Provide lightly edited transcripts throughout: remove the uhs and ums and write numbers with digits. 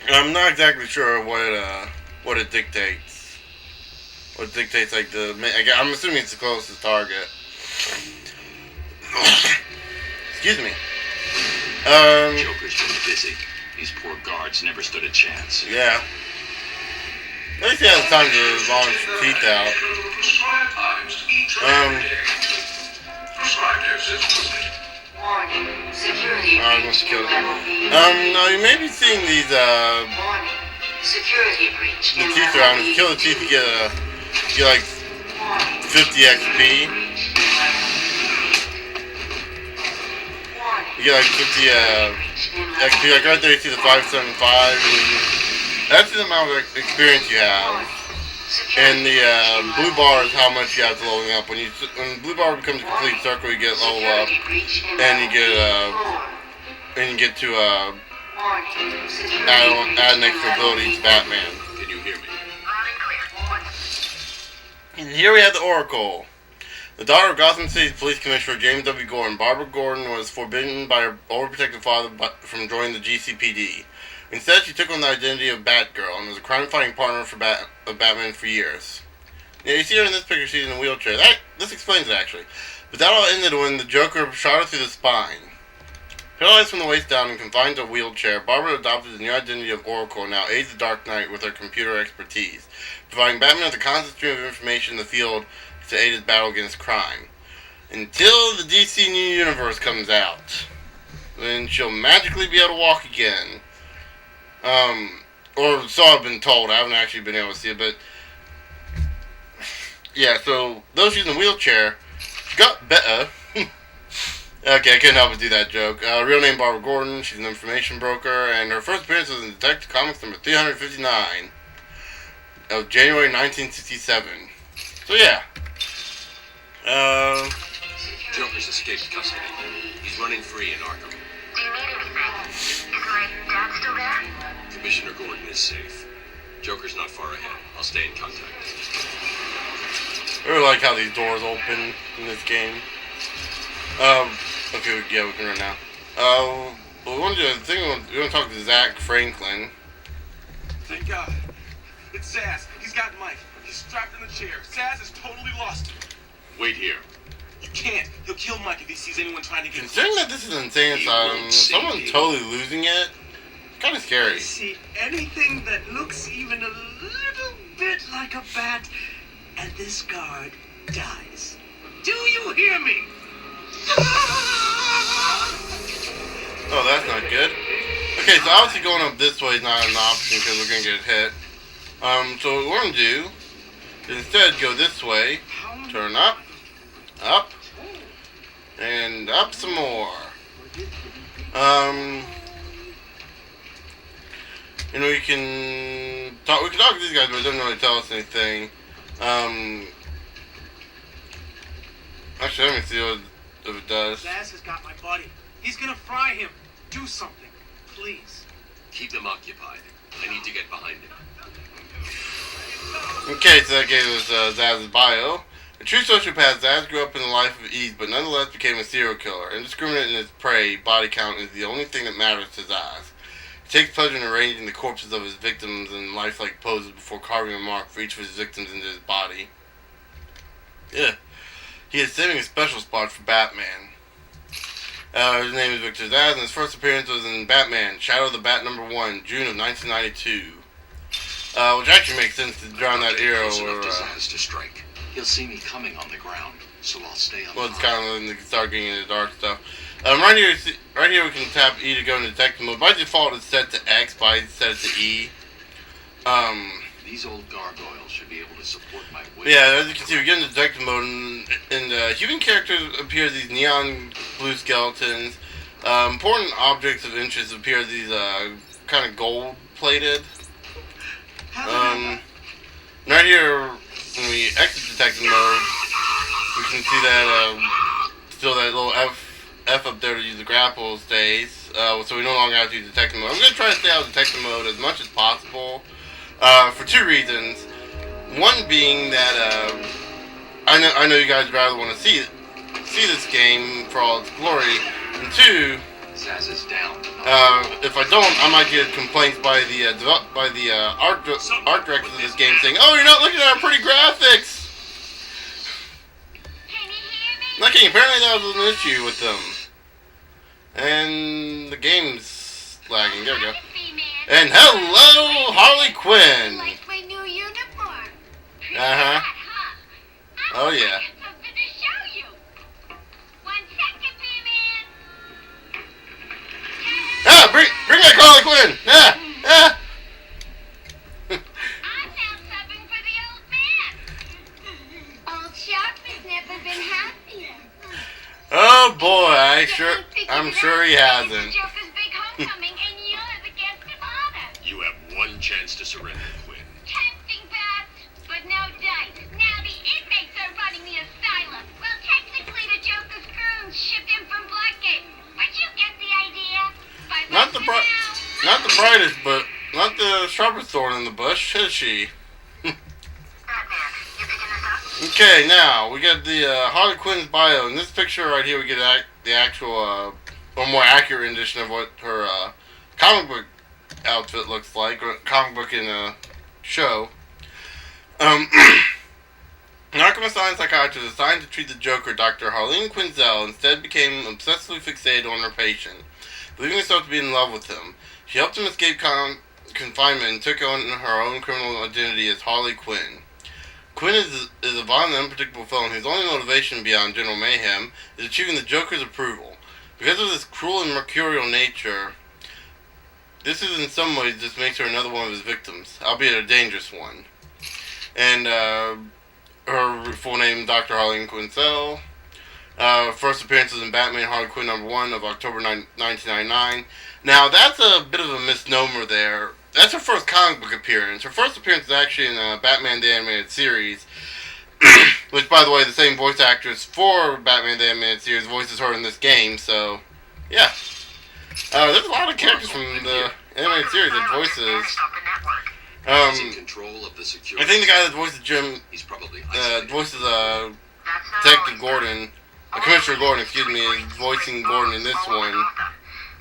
I'm not exactly sure what it dictates. What dictates like I'm assuming it's the closest target. Excuse me. Joker's been busy. These poor guards never stood a chance. Yeah. At least he has time to launch teeth out. Warning. Security breach in level B. Now you may be seeing these Warning. Security breach the in teeth level around. If B. you kill the teeth, you get like 50 XP. You get like 50 XP. Like right there, you see the 575. And that's the amount of experience you have. And the blue bar is how much you have to level up. When the blue bar becomes a complete circle, you get level up, and you get to add an extra ability to Batman. Can you hear me? And here we have the Oracle. The daughter of Gotham City Police Commissioner James W. Gordon, Barbara Gordon was forbidden by her overprotective father from joining the GCPD. Instead, she took on the identity of Batgirl and was a crime-fighting partner of Batman for years. Yeah, you see her in this picture, she's in a wheelchair. This explains it, actually. But that all ended when the Joker shot her through the spine. Paralyzed from the waist down and confined to a wheelchair, Barbara adopted the new identity of Oracle and now aids the Dark Knight with her computer expertise, providing Batman with a constant stream of information in the field to aid his battle against crime. Until the DC New Universe comes out. Then she'll magically be able to walk again. Or so I've been told. I haven't actually been able to see it, but yeah. So though she's in a wheelchair, she got better. Okay, I couldn't help but do that joke. Real name Barbara Gordon. She's an information broker, and her first appearance was in Detective Comics number 359 of January 1967. So yeah. Joker's escaped custody. He's running free in Arkham. Do you need anything? Is my dad still there? Commissioner Gordon is safe. Joker's not far ahead. I'll stay in contact. I really like how these doors open in this game. Okay, yeah, we can run now. We want to do a thing. We want to talk to Zach Franklin. Thank God. It's Zaz. He's got Mike. He's strapped in the chair. Zaz is totally lost. Wait here. You can't. He'll kill Mike if he sees anyone trying to get Considering close. that this is an insane asylum, someone's totally losing it. It's kind of scary. I see anything that looks even a little bit like a bat, and this guard dies. Do you hear me? Oh, that's not good. Okay, so obviously going up this way is not an option because we're gonna get hit. So what we're gonna do is instead go this way, turn up, and up some more. You know, we can talk to these guys, but it doesn't really tell us anything. Actually, let me see if it does. Zaz has got my buddy. He's gonna fry him. Do something, please. Keep them occupied. I need to get behind him. Okay, so that gave us Zaz's bio. A true sociopath, Zaz grew up in a life of ease, but nonetheless became a serial killer. Indiscriminate in his prey, body count is the only thing that matters to Zaz. He takes pleasure in arranging the corpses of his victims in lifelike poses before carving a mark for each of his victims into his body. Yeah. He is saving a special spot for Batman. His name is Victor Zaz, and his first appearance was in Batman, Shadow of the Bat #1, June of 1992. Which actually makes sense around that era where... Zaz to strike. He'll see me coming on the ground, so I'll stay on. Well, it's kind of when they start getting into dark stuff. Right here we can tap E to go into detective mode. By default, it's set to X, but I set it to E. These old gargoyles should be able to support my weight. Yeah, as you can see, we get into detective mode, and human characters appear as these neon blue skeletons. Important objects of interest appear as these kind of gold-plated. Right here, when we exit detective mode, we can see that still that little F up there to use the grapple stays. So we no longer have to use detective mode. I'm going to try to stay out of detective mode as much as possible for two reasons. One being that I know you guys rather want to see this game for all its glory, and two, Zaz is down. If I don't, I might get complaints by the art directors of this game saying, "Oh, you're not looking at our pretty graphics." Can you hear me? Lucky, apparently that was an issue with them, and the game's lagging. There we go. And hello, Harley Quinn. Like my new uniform. Uh-huh. Oh, yeah. I have something to show you. 1 second, P-Man. Ah, bring back Harley Quinn. Ah, ah. I'm now subbing for the old man. Old Sharp has never been happier. Oh boy, I'm sure he hasn't. It's Joker's big homecoming, and you're the guest of honor. You have one chance to surrender, Quinn. Tempting, Pat, but no dice. Now the inmates are running the asylum. Well, technically the Joker's goons shipped in from Blackgate. But you get the idea. Bye-bye Not the for now. not the brightest, but not the sharpest thorn in the bush, is she? Batman, you picking this up? Okay, now we got the Harley Quinn's bio. In this picture right here, we get the actual, or more accurate rendition of what her comic book outfit looks like, or comic book in a show. An Arkham Asylum psychiatrist assigned to treat the Joker, Dr. Harleen Quinzel, instead became obsessively fixated on her patient, believing herself to be in love with him. She helped him escape confinement and took on her own criminal identity as Harley Quinn. Quinn is a violent and unpredictable villain whose only motivation beyond general mayhem is achieving the Joker's approval. Because of this cruel and mercurial nature, this is in some ways just makes her another one of his victims, albeit a dangerous one. And her full name, Dr. Harleen Quinzel. First appearances in Batman Harley Quinn #1 of October 1999. Now, that's a bit of a misnomer there. That's her first comic book appearance. Her first appearance is actually in Batman the Animated Series, which, by the way, the same voice actress for Batman the Animated Series voices her in this game, so, yeah. There's a lot of characters from the animated series that voices. He's in control of the security. I think the guy that voices Jim, He's probably voices Detective Gordon, Commissioner Gordon, excuse me, is voicing Gordon in this one.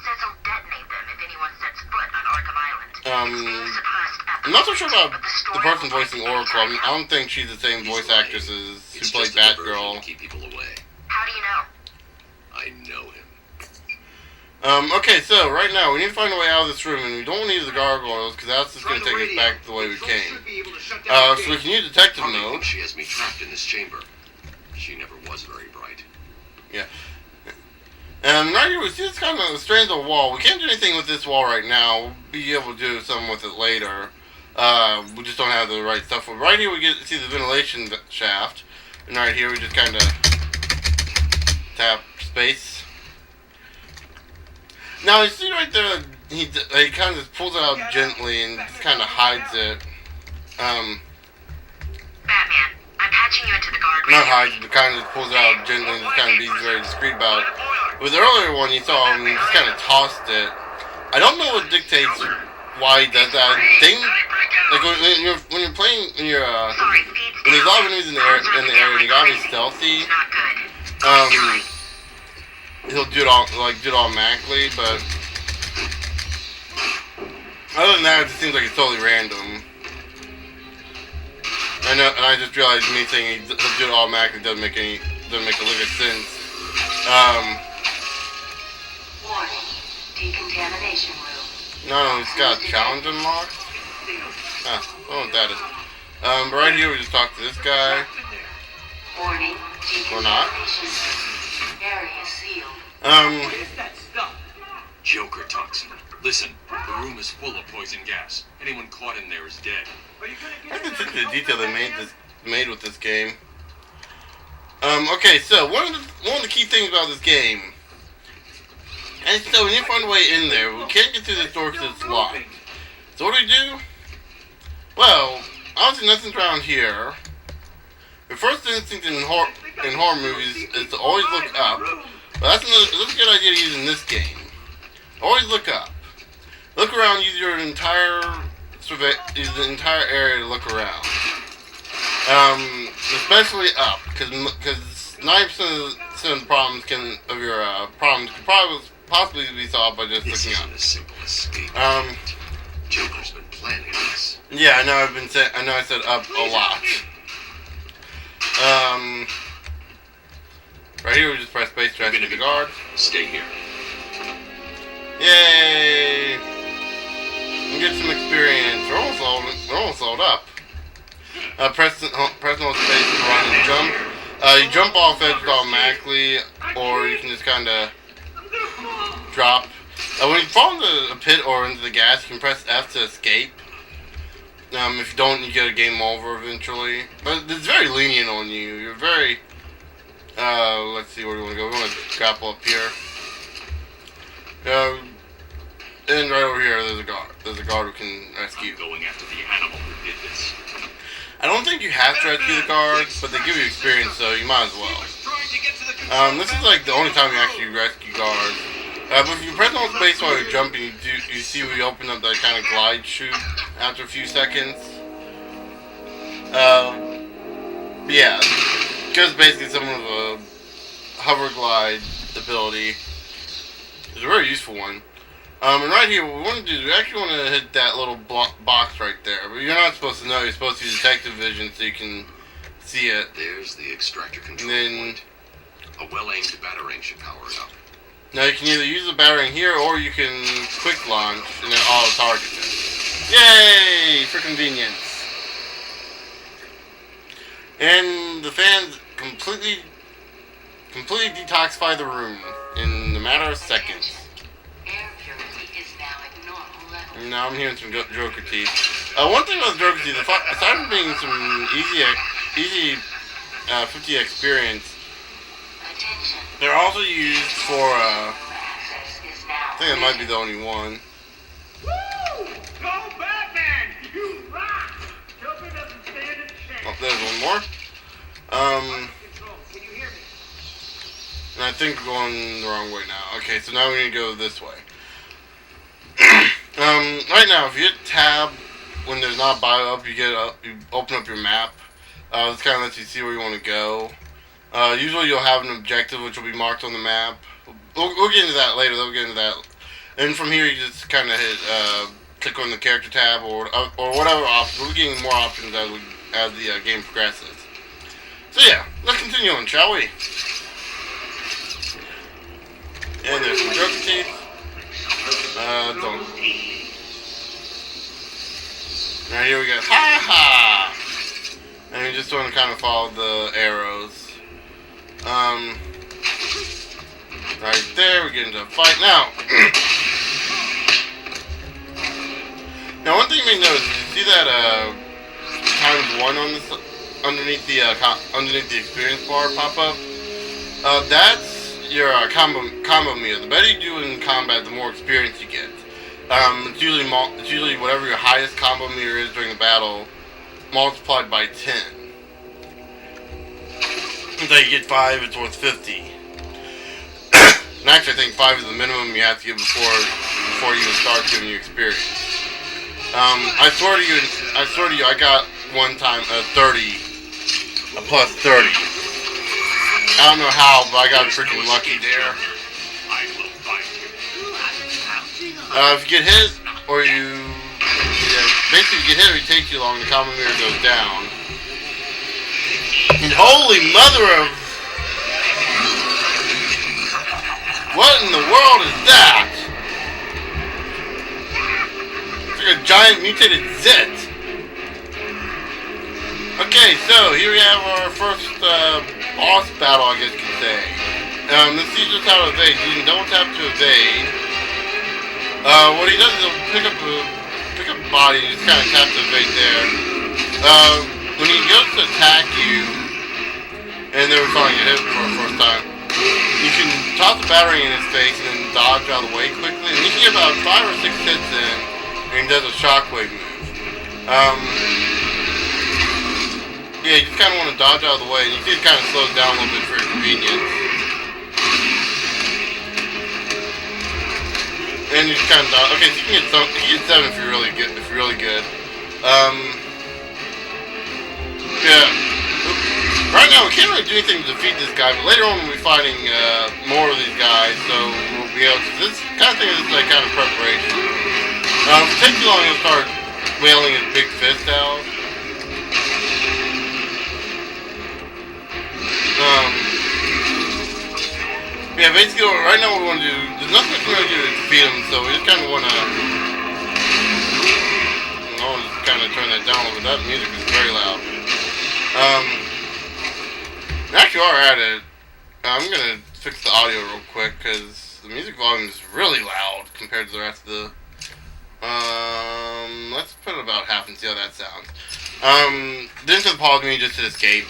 Says he'll detonate them if anyone sets foot on Arkham Island. It's being suppressed at the I'm not so sure about but the the story person will voicing likely Oracle. be I don't think she's the same voice actress as who It's played just a diversion Batgirl. to keep people away. How do you know? I know him. Okay, so right now we need to find a way out of this room, and we don't need the gargoyles because that's just going to take us back to the way we came. So we can use detective Harley mode. thinks she has me trapped in this chamber. She never was very bright. Yeah. And right here we see this kind of a strange little wall. We can't do anything with this wall right now. We'll be able to do something with it later. We just don't have the right stuff. But right here we get to see the ventilation shaft, and right here we just kind of tap space. Now you see right there, he kind of just pulls it out gently and just kind of hides it. Batman, I'm patching you into the guard. Not hides, but kind of just pulls it out gently and just kind of be very discreet about it. With the earlier one, you saw him, he just kind of tossed it. I don't know what dictates why he does that. I think, like when you're playing, when you're when there's a lot of enemies in the area, and you gotta be stealthy. He'll do it all automatically, but other than that, it just seems like it's totally random. I know, and I just realized me saying he'll do it automatically doesn't make a lick of sense. Warning, decontamination room. No, it's got a challenge unlocked. I don't know what that is. But right here we just talk to this guy. Warning, Or not. decontamination system. Area sealed. What is that stuff? Joker toxin. Listen, the room is full of poison gas. Anyone caught in there is dead. Are you gonna I get can see the detail they made with this game. Okay, so one of the key things about this game, and so we need to find a way in there. We can't get through this door because it's locked. So what do? Well, obviously nothing's around here. The first instinct in horror movies is to always look up. But that's a good idea to use in this game. Always look up. Look around. Use your entire use the entire area to look around. Especially up, because 90% of the problems can possibly be solved by just This looking isn't up. a simple escape. Joker's been planning this. Yeah, I know I know I said up a lot. Right here we just press space to You're gonna rescue be the guard. Stay here. Yay! And get some experience. We're almost sold up. Press hold space to run and jump. You jump off edges automatically, or you can just kind of drop. When you fall into a pit or into the gas, you can press F to escape. If you don't, you get a game over eventually. But it's very lenient on you. You're very... let's see where we want to go. We want to grapple up here. And right over here, there's a guard. There's a guard who can rescue. I'm going after the animal who did this. I don't think you have to rescue the guards, but they give you experience, so you might as well. This is like the only time you actually rescue guards. But if you press on space while you're jumping, you see we open up that kind of glide chute after a few seconds. Yeah, because basically some of a hover glide ability. It's a very useful one. And right here, what we want to do is we actually want to hit that little box right there. But you're not supposed to know. You're supposed to use detective vision so you can see it. There's the extractor control And then, point. A well-aimed batarang should power it up. now you can either use the batarang here or you can quick launch and then auto target it. Yay! For convenience. And the fans completely detoxify the room in a matter of seconds. Air purity is now at normal level. Now I'm hearing some Joker teeth. One thing about the Joker teeth, aside from being some easy 50 experience, Attention. they're also used for, Access is now. I think it might be the only one. Woo! Go Batman! You rock! Joker doesn't stand a chance. Oh, there's one more. Control, can you hear me? And I think we're going the wrong way now. Okay, so now we're going to go this way. Right now, if you hit tab when there's not a bio up, you open up your map. This kind of lets you see where you want to go. Usually you'll have an objective which will be marked on the map. We'll get into that later. We'll get into that. And from here, you just kind of hit click on the character tab or whatever option. We're getting more options as the game progresses. So yeah, let's continue on, shall we? And there's some Joker teeth. Don't. Right here we go. Ha ha! And we just want to kind of follow the arrows. Right there, we get into a fight now. Now, one thing you may notice, you see that ×1 on this underneath the experience bar pop up. That's your combo meter. The better you do in combat, the more experience you get. It's usually whatever your highest combo meter is during the battle, multiplied by 10. Until you get 5, it's worth 50. And actually, I think 5 is the minimum you have to get before you even start giving you experience. I swear to you, I got one time a 30, a plus 30. I don't know how, but I got freaking lucky there. I will find you. If you get hit, or basically if you get hit or you take too long, the combo meter goes down. And holy mother of... what in the world is that? It's like a giant mutated zit. Okay, so here we have our first boss battle, I guess you could say. Let's see just how to evade. You can double tap to evade. What he does is he'll pick up a body and just kind of tap to evade there. When he goes to attack you, and they were trying to get hit for the first time, you can toss the battery in his face and then dodge out of the way quickly. And you can get about 5 or 6 hits in, and he does a shockwave move. Yeah, you just kind of want to dodge out of the way, and you see it kind of slows down a little bit for your convenience. And you just kind of dodge. Okay, so you can get 7 if you're really good. Yeah. Right right now we can't really do anything to defeat this guy, but later on we'll be fighting more of these guys, so we'll be able to. This kind of thing is like kind of preparation. If it takes too long, he'll start wailing his big fist out. Yeah, basically, right now what we want to do, there's nothing we can really do to defeat him, so we just kind of want to, I'll just kind of turn that down a little bit. That music is very loud. Actually, while we're at it, I'm going to fix the audio real quick, because the music volume is really loud compared to the rest of the, let's put it about half and see how that sounds. Didn't just pause me, just hit escape.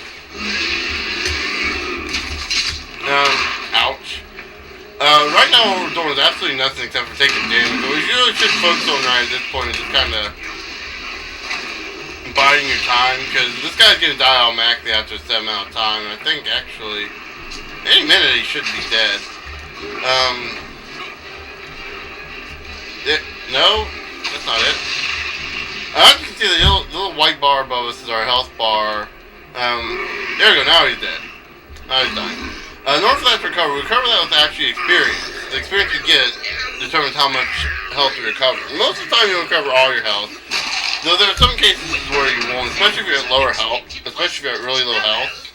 Ouch. Right now what we're doing is absolutely nothing except for taking damage, but we really should focus on right at this point and just kind of biding your time, because this guy's going to die automatically after a set amount of time, and I think actually, any minute he should be dead. No, that's not it. As you can see, the little white bar above us is our health bar. There we go, now he's dead. Now he's dying. In order for that to recover, we recover that with actually experience. The experience you get determines how much health you recover. Most of the time you don't recover all your health. Though there are some cases where you won't, especially if you're at lower health, especially if you're at really low health.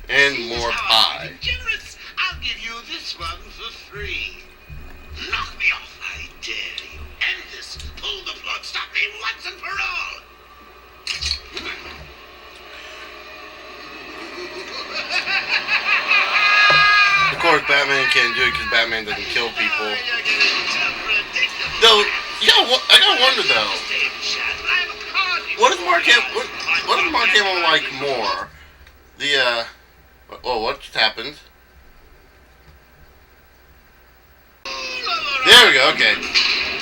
And more pie. I'll give you this one for free. Knock me off, I dare you. End this. Pull the plug. Stop me once and for all. Of course, Batman can't do it because Batman doesn't kill people. Though, I gotta wonder though. What does Mark Hamill like more? What just happened? There we go. Okay.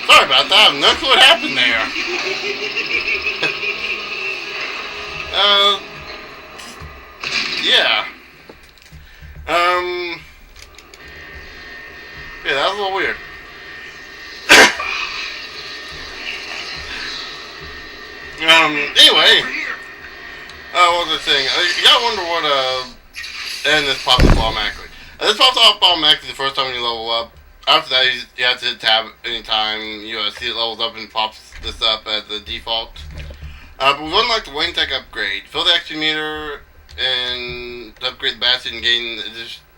Sorry about that. I have no clue what happened there. Yeah. Yeah, that was a little weird. Anyway. What was I saying? You gotta wonder what, and this pops up automatically. This pops up automatically the first time you level up. After that, you have to hit tab anytime you see it levels up and pops this up as the default. But we've unlocked the Wayne Tech upgrade. Fill the XP meter and upgrade the basket and gain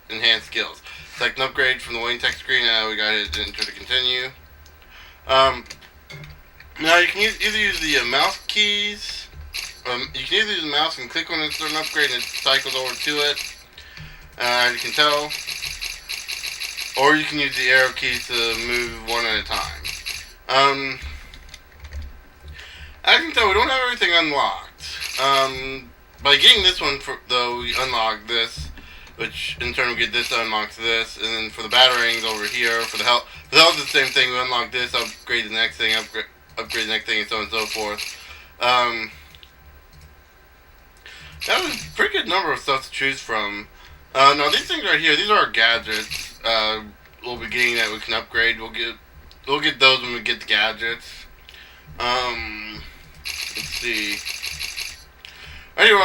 enhanced skills. Select an upgrade from the Wayne Tech screen. Now we got to enter to continue. Now you can either use the mouse keys. You can either use the mouse and click on a certain upgrade and it cycles over to it. As you can tell. Or you can use the arrow keys to move one at a time. As you can tell, we don't have everything unlocked. By getting this one, though, we unlock this, which in turn we get this unlocks this, and then for the batarangs over here, for the health is the same thing. We unlock this, upgrade the next thing, upgrade the next thing, and so on and so forth. That was a pretty good number of stuff to choose from. Now these things right here, these are our gadgets. We'll be getting that we can upgrade. We'll get those when we get the gadgets. Let's see. Anyway, I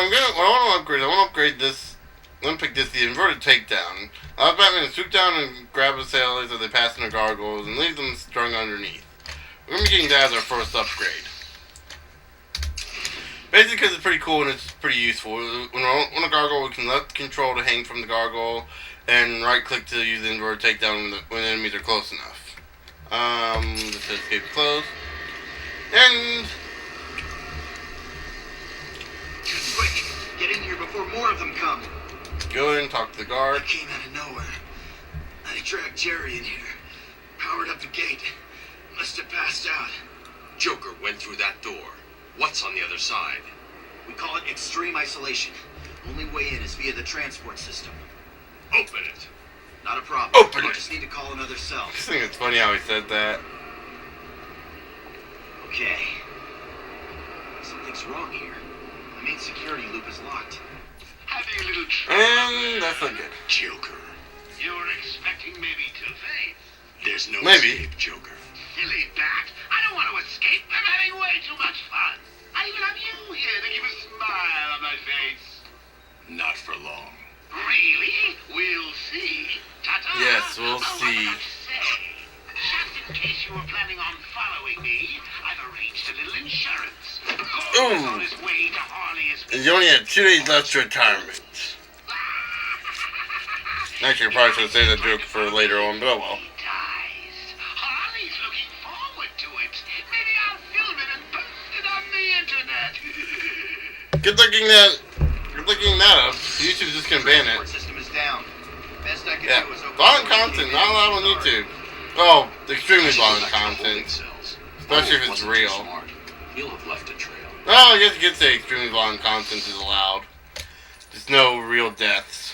want to upgrade this. Let me pick this, the inverted takedown. Allows Batman to swoop down and grab assailants as they pass in their gargoyles and leave them strung underneath. We're going to be getting that as our first upgrade. Basically because it's pretty cool and it's pretty useful. When we're on a gargoyle, we can left control to hang from the gargoyle and right click to use the inverted takedown when the enemies are close enough. Just escape close. And Quick, get in here before more of them come. go in and talk to the guard. I came out of nowhere. I dragged Jerry in here, powered up the gate. Must have passed out. Joker went through that door. What's on the other side? We call it extreme isolation. Only way in is via the transport system. Open it. Not a problem. Open I it. just need to call another cell. I just think it's funny how he said that. Okay. Something's wrong here. The main security loop is locked. Having a little And that's not good. Joker. You were expecting maybe Two-Face? There's no Maybe. escape, Joker. Silly bat. I don't want to escape. I'm having way too much fun. I even have you here to keep a smile on my face. Not for long. Really? We'll see. Ta-ta. Yes, we'll Oh, what see. did I say? Just in case you were planning on following me, I've arranged a little insurance. Gordon is on his way to Harley's. And you only have 2 days left to retirement. Actually, I probably should have saved that joke for later on, but oh well. Harley's looking forward to it. Maybe I'll film it and post it on the internet. Good looking that up. YouTube's just gonna ban it. System is down. Best I can Yeah. do is open Violent the door content, and not allowed on YouTube. Oh, extremely violent content. Cells. Especially if it's Wasn't too real. smart. He'll have left a trail. Well, I guess you could say extremely violent content is allowed. Just no real deaths.